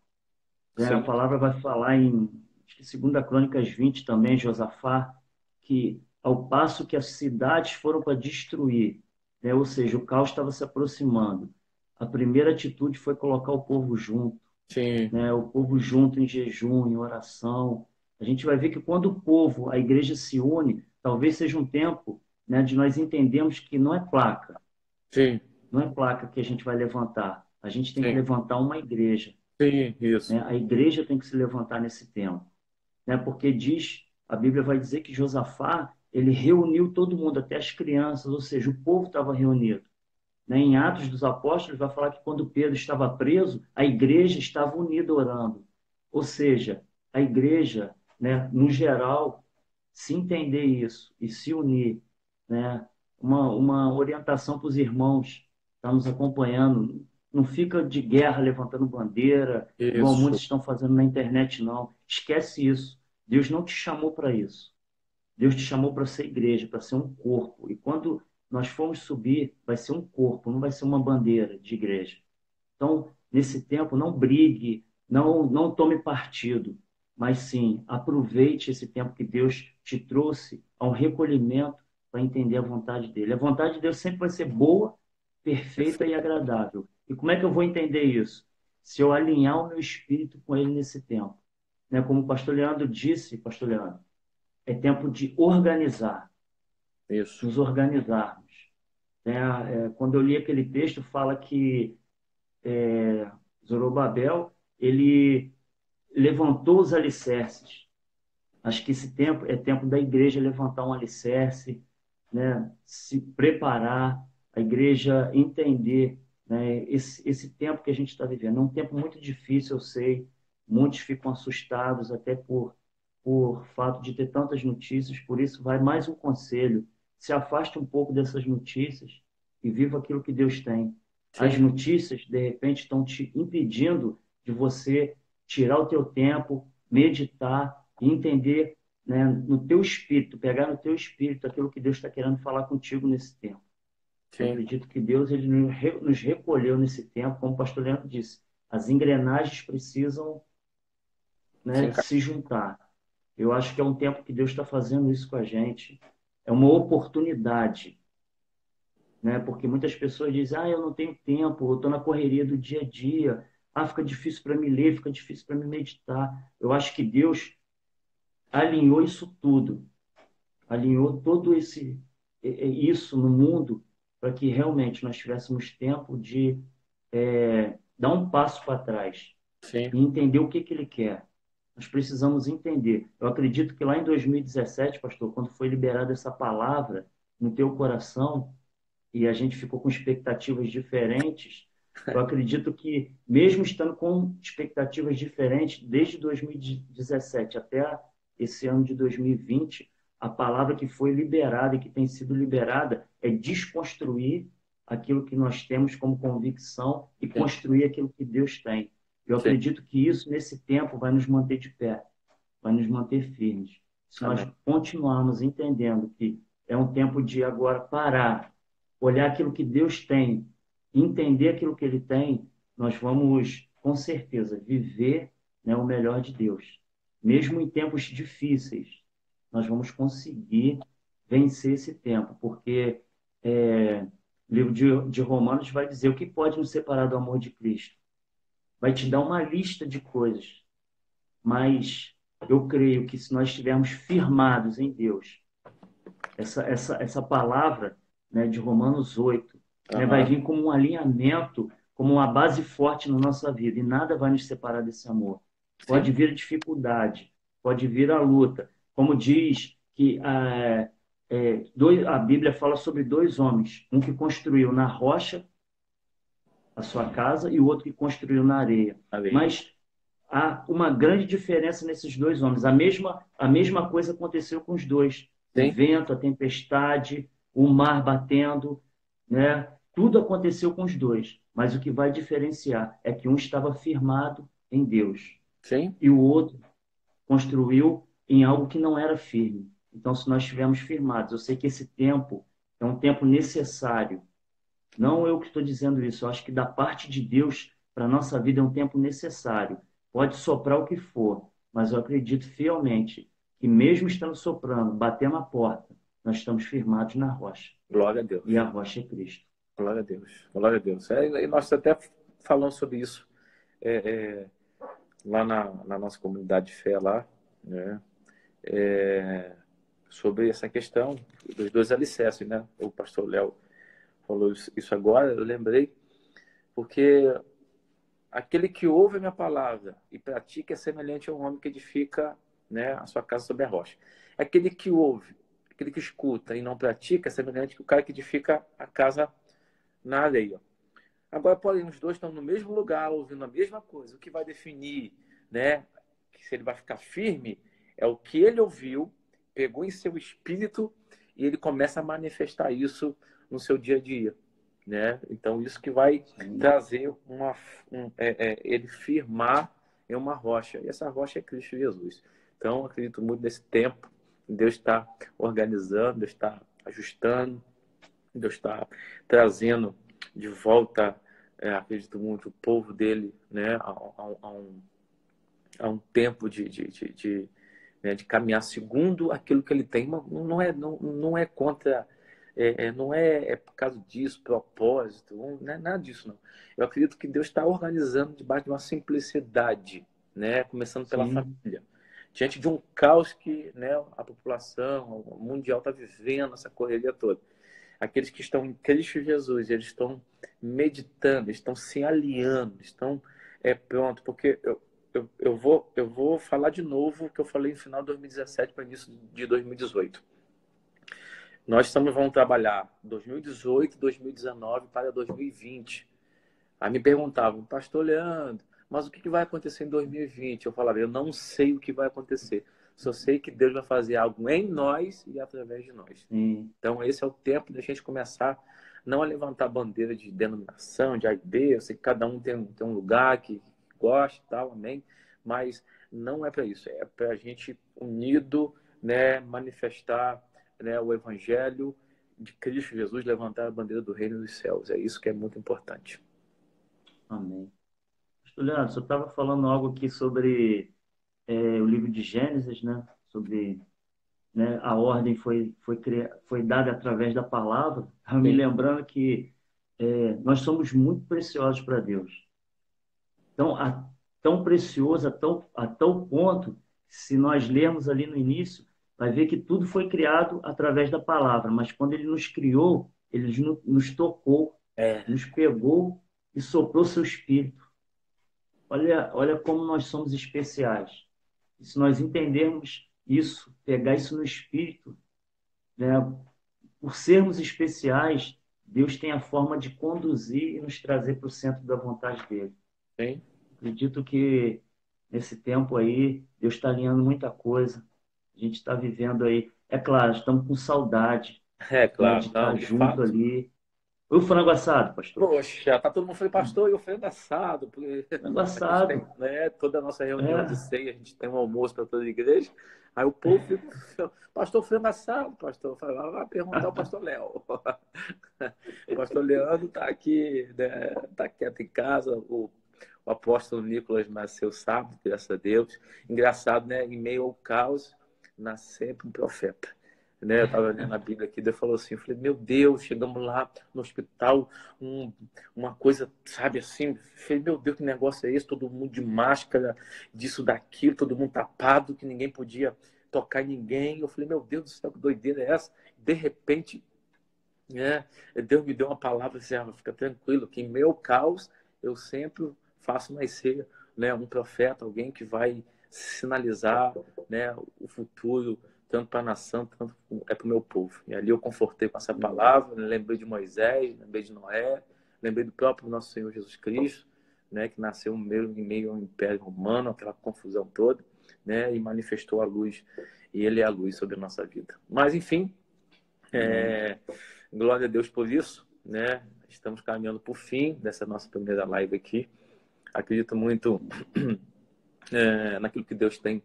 Né? A Sim. palavra vai falar em acho que 2 Crônicas 20 também, Josafá, que ao passo que as cidades foram para destruir, né? Ou seja, o caos estava se aproximando. A primeira atitude foi colocar o povo junto, Sim. né? O povo junto em jejum, em oração. A gente vai ver que quando o povo, a igreja se une, talvez seja um tempo, né, de nós entendermos que Sim. não é placa que a gente vai levantar. A gente tem que Sim. levantar uma igreja, Sim. Isso. né? A igreja tem que se levantar nesse tempo, né? Porque a Bíblia vai dizer que Josafá, ele reuniu todo mundo, até as crianças, ou seja, o povo estava reunido, né? Em Atos dos Apóstolos vai falar que quando Pedro estava preso, a igreja estava unida orando. Ou seja, a igreja, né, no geral, se entender isso e se unir, né? Uma orientação para os irmãos que estão nos acompanhando. Não fica de guerra levantando bandeira, igual Isso. muitos estão fazendo na internet, não. Esquece isso. Deus não te chamou para isso. Deus te chamou para ser igreja, para ser um corpo. E quando nós formos subir, vai ser um corpo, não vai ser uma bandeira de igreja. Então, nesse tempo, não brigue, não tome partido, mas sim aproveite esse tempo que Deus te trouxe a um recolhimento para entender a vontade dele. A vontade de Deus sempre vai ser boa, perfeita e Perfeito. agradável. E como é que eu vou entender isso? Se eu alinhar o meu espírito com ele nesse tempo. Né? Como o pastor Leandro disse, pastor Leandro, é tempo de organizar, Isso. nos organizarmos. Né? Quando eu li aquele texto, fala que Zorobabel, ele levantou os alicerces. Acho que esse tempo é tempo da igreja levantar um alicerce, né? Se preparar, a igreja entender, né? Esse tempo que a gente está vivendo. É um tempo muito difícil, eu sei. Muitos ficam assustados até por fato de ter tantas notícias. Por isso, vai mais um conselho. Se afaste um pouco dessas notícias e viva aquilo que Deus tem. As Sim. notícias, de repente, estão te impedindo de você tirar o teu tempo, meditar e entender, né, no teu espírito, pegar no teu espírito aquilo que Deus está querendo falar contigo nesse tempo. Eu Sim. acredito que Deus ele nos recolheu nesse tempo, como o pastor Leandro disse, as engrenagens precisam, né, Sim. se juntar. Eu acho que é um tempo que Deus está fazendo isso com a gente. É uma oportunidade, né? Porque muitas pessoas dizem, eu não tenho tempo, eu estou na correria do dia a dia, fica difícil para me ler, fica difícil para me meditar. Eu acho que Deus alinhou isso tudo, alinhou todo isso no mundo para que realmente nós tivéssemos tempo de dar um passo para trás Sim. e entender o que Ele quer. Nós precisamos entender. Eu acredito que lá em 2017, pastor, quando foi liberada essa palavra no teu coração, e a gente ficou com expectativas diferentes, eu acredito que, mesmo estando com expectativas diferentes, desde 2017 até esse ano de 2020, a palavra que foi liberada e que tem sido liberada é desconstruir aquilo que nós temos como convicção e Sim. construir aquilo que Deus tem. Eu Sim. acredito que isso, nesse tempo, vai nos manter de pé, vai nos manter firmes. Se nós Amém. continuarmos entendendo que é um tempo de agora parar, olhar aquilo que Deus tem, entender aquilo que Ele tem, nós vamos, com certeza, viver, né, o melhor de Deus. Mesmo em tempos difíceis, nós vamos conseguir vencer esse tempo, porque o livro de Romanos vai dizer o que pode nos separar do amor de Cristo. Vai te dar uma lista de coisas, mas eu creio que se nós estivermos firmados em Deus, essa palavra, né, de Romanos 8, né, vai Aham. vir como um alinhamento, como uma base forte na nossa vida, e nada vai nos separar desse amor. Sim. Pode vir a dificuldade, pode vir a luta. Como diz que a Bíblia fala sobre 2 homens, um que construiu na rocha a sua casa e o outro que construiu na areia. Ali. Mas há uma grande diferença nesses 2 homens. A mesma coisa aconteceu com os dois. O Sim. vento, a tempestade, o mar batendo, né? Tudo aconteceu com os dois, mas o que vai diferenciar é que um estava firmado em Deus Sim. e o outro construiu em algo que não era firme. Então, se nós estivermos firmados, eu sei que esse tempo é um tempo necessário. Não eu que estou dizendo isso, eu acho que da parte de Deus para a nossa vida é um tempo necessário. Pode soprar o que for, mas eu acredito fielmente que mesmo estando soprando, batendo a porta, nós estamos firmados na rocha. Glória a Deus. E a rocha é Cristo. Glória a Deus. Glória a Deus. E nós até falamos sobre isso é, lá na nossa comunidade de fé lá, né? É, sobre essa questão dos dois alicerces, né? O pastor Léo falou isso agora, eu lembrei, porque aquele que ouve a minha palavra e pratica é semelhante a um homem que edifica, né, a sua casa sobre a rocha. Aquele que ouve, aquele que escuta e não pratica é semelhante ao cara que edifica a casa na areia. Agora, porém, os dois estão no mesmo lugar, ouvindo a mesma coisa. O que vai definir, né, se ele vai ficar firme é o que ele ouviu, pegou em seu espírito e ele começa a manifestar isso no seu dia a dia, né? Então, isso que vai trazer ele firmar em uma rocha. E essa rocha é Cristo Jesus. Então, acredito muito nesse tempo. Deus está organizando, Deus está ajustando, Deus está trazendo de volta, acredito muito, o povo dele, né, a um tempo né, de caminhar segundo aquilo que ele tem. Não é contra, não é por causa disso, propósito, não é nada disso, não. Eu acredito que Deus está organizando debaixo de uma simplicidade, né, começando pela Sim, família. Diante de um caos que, né, a população mundial está vivendo, essa correria toda. Aqueles que estão em Cristo Jesus, eles estão meditando, estão se alinhando, estão pronto, porque eu vou falar de novo o que eu falei no final de 2017 para início de 2018. Nós vamos trabalhar 2018, 2019 para 2020. Aí me perguntavam, pastor Leandro, mas o que vai acontecer em 2020? Eu falava, eu não sei o que vai acontecer. Só sei que Deus vai fazer algo em nós e através de nós. sim, Então, esse é o tempo da gente começar não a levantar bandeira de denominação, de A e B. Eu sei que cada um tem um lugar que gosta e tal, amém. Mas não é para isso. É para a gente, unido, né, manifestar, né, o evangelho de Cristo Jesus, levantar a bandeira do reino dos céus. É isso que é muito importante. amém. Pastor Leandro, você estava falando algo aqui sobre o livro de Gênesis, né? Sobre, né, a ordem foi dada através da palavra. Estava me Sim, lembrando que nós somos muito preciosos para Deus. Então, tão precioso, a tal ponto, se nós lermos ali no início, vai ver que tudo foi criado através da palavra, mas quando ele nos criou, ele nos tocou, é, nos pegou e soprou seu espírito. Olha como nós somos especiais. E se nós entendermos isso, pegar isso no espírito, né, por sermos especiais, Deus tem a forma de conduzir e nos trazer para o centro da vontade dele. sim. Acredito que nesse tempo aí, Deus está alinhando muita coisa. A gente está vivendo aí. É claro, estamos com saudade, É né, claro, de estar não, de junto fato. ali. Foi o frango assado, pastor. Poxa, tá todo mundo falando, pastor, e o frango assado, porque Frango a gente tem, assado. né, toda a nossa reunião de É, ceia, a gente tem um almoço para toda a igreja, aí o povo fica, pastor, frango assado, pastor, vai perguntar ao pastor Léo. O pastor Leandro tá aqui, né, tá quieto em casa, o apóstolo Nicolas nasceu sábado, graças a Deus. Engraçado, né, em meio ao caos, nasce sempre um profeta. Né, eu estava lendo a Bíblia aqui, Deus falou assim, eu falei, meu Deus, chegamos lá no hospital, uma coisa, sabe assim, eu falei, meu Deus, que negócio é esse? Todo mundo de máscara, disso, daquilo, todo mundo tapado, que ninguém podia tocar em ninguém. Eu falei, meu Deus do céu, que doideira é essa? De repente, né, Deus me deu uma palavra assim, fica tranquilo, que em meu caos eu sempre faço nascer, né, um profeta, alguém que vai sinalizar, né, o futuro, tanto para a nação, tanto para o meu povo. E ali eu confortei com essa palavra, lembrei de Moisés, lembrei de Noé, lembrei do próprio nosso Senhor Jesus Cristo, né, que nasceu em meio ao Império Romano, aquela confusão toda, né, e manifestou a luz, e ele é a luz sobre a nossa vida. Mas, enfim, Amém. Glória a Deus por isso, né? Estamos caminhando para o fim dessa nossa primeira live aqui. Acredito muito naquilo que Deus tem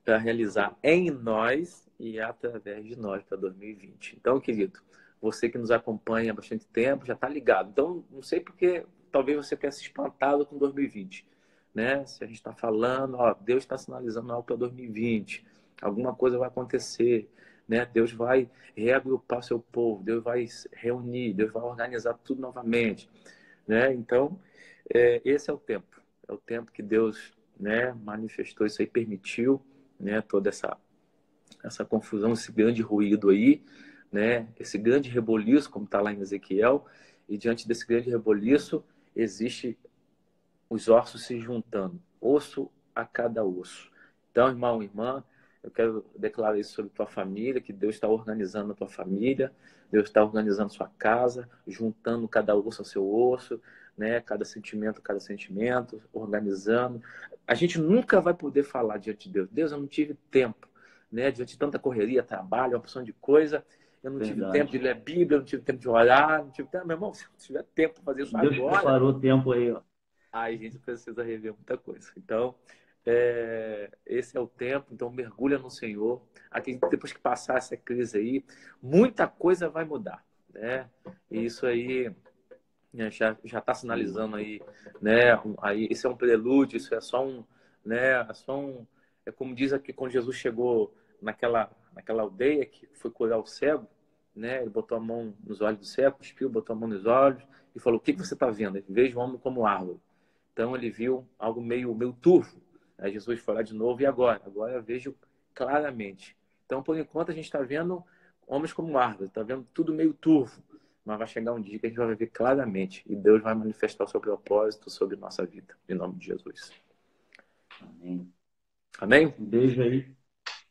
para realizar em nós e através de nós para 2020. Então, querido, você que nos acompanha há bastante tempo já está ligado. Então, não sei porque talvez você tenha se espantado com 2020, né? Se a gente está falando, ó, Deus está sinalizando algo para 2020, alguma coisa vai acontecer, né? Deus vai reagrupar seu povo, Deus vai reunir, Deus vai organizar tudo novamente, né? Então, esse é o tempo que Deus, né, manifestou isso aí, permitiu, né, toda essa confusão, esse grande ruído aí, né, esse grande reboliço, como está lá em Ezequiel, e diante desse grande reboliço existe os ossos se juntando, osso a cada osso. Então, irmão, irmã, eu quero declarar isso sobre tua família, que Deus está organizando a tua família, Deus está organizando sua casa, juntando cada osso ao seu osso, né? Cada sentimento, organizando. A gente nunca vai poder falar diante de Deus. Deus, eu não tive tempo, né? Diante de tanta correria, trabalho, uma porção de coisa, eu não tive tempo de Verdade. ler a Bíblia, eu não tive tempo de orar, não tive tempo. Meu irmão, se eu tiver tempo para fazer isso Deus agora, preparou o tempo aí, ó. aí a gente precisa rever muita coisa. Então, esse é o tempo. Então, mergulha no Senhor. Aqui, depois que passar essa crise aí, muita coisa vai mudar, né? E isso aí, né, já está sinalizando aí, né? Aí, isso é um prelúdio, isso é só um, né? É como diz aqui quando Jesus chegou naquela aldeia que foi curar o cego, né? Ele botou a mão nos olhos do cego, cuspiu, botou a mão nos olhos e falou: "O que você está vendo?" Ele: "Vejo o homem como árvore." Então ele viu algo meio turvo. Aí Jesus foi lá de novo e agora? Agora eu vejo claramente. Então, por enquanto, a gente está vendo homens como árvores, está vendo tudo meio turvo. Mas vai chegar um dia que a gente vai ver claramente e Deus vai manifestar o seu propósito sobre nossa vida. Em nome de Jesus. Amém. Amém? Um beijo aí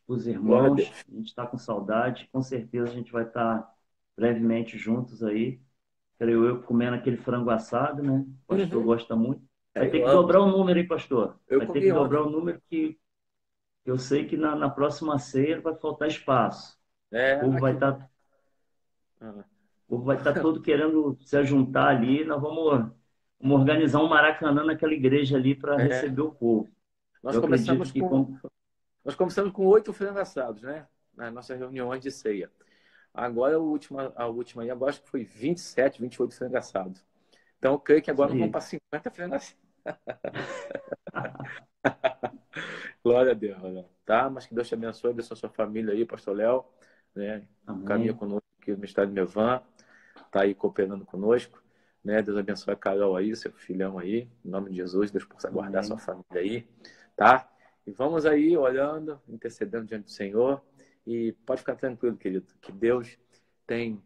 os Glória a irmãos. Deus. A gente está com saudade. Com certeza a gente vai estar brevemente juntos aí. Creio eu comendo aquele frango assado, né? O pastor Uhum. gosta muito. Vai ter Eu que amo. dobrar o número aí, pastor. Eu Vai ter que comi dobrar ontem. o número que eu sei que na próxima ceia vai faltar espaço. O povo vai Aqui. estar, Ah. o povo vai estar todo querendo se ajuntar ali. Nós vamos organizar um Maracanã naquela igreja ali para É. receber o povo. Nós Eu acredito começamos que com, nós começamos com 8 frangos assados, né? Nas nossas reuniões de ceia. Agora a última aí, agora acho que foi 27, 28 frangos assados. Então, eu creio que isso agora nós vamos aí. para 50 frangos assados. Glória a Deus, né? Tá? Mas que Deus te abençoe a sua família aí, Pastor Léo, né? Caminha Amém. conosco aqui no Estado de Mevan, tá aí cooperando conosco, né? Deus abençoe a Carol aí, seu filhão aí, em nome de Jesus, Deus possa guardar a sua Amém. família aí, tá? E vamos aí orando, intercedendo diante do Senhor, e pode ficar tranquilo, querido, que Deus tem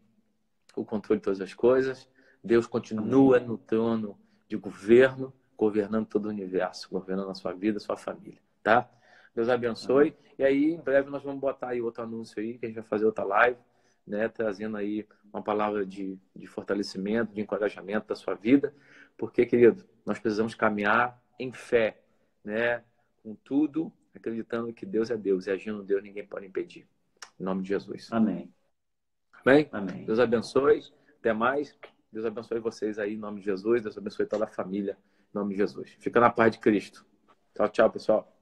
o controle de todas as coisas, Deus continua Amém. no trono de governo, governando todo o universo, governando a sua vida, a sua família, tá? Deus Amém. abençoe. E aí, em breve, nós vamos botar aí outro anúncio aí, que a gente vai fazer outra live, né? Trazendo aí uma palavra de fortalecimento, de encorajamento da sua vida. Porque, querido, nós precisamos caminhar em fé, né? Com tudo, acreditando que Deus é Deus. E agindo Deus, ninguém pode impedir. Em nome de Jesus. Amém. Amém? Amém. Deus abençoe. Até mais. Deus abençoe vocês aí, em nome de Jesus. Deus abençoe toda a família, em nome de Jesus. Fica na paz de Cristo. Tchau, tchau, pessoal.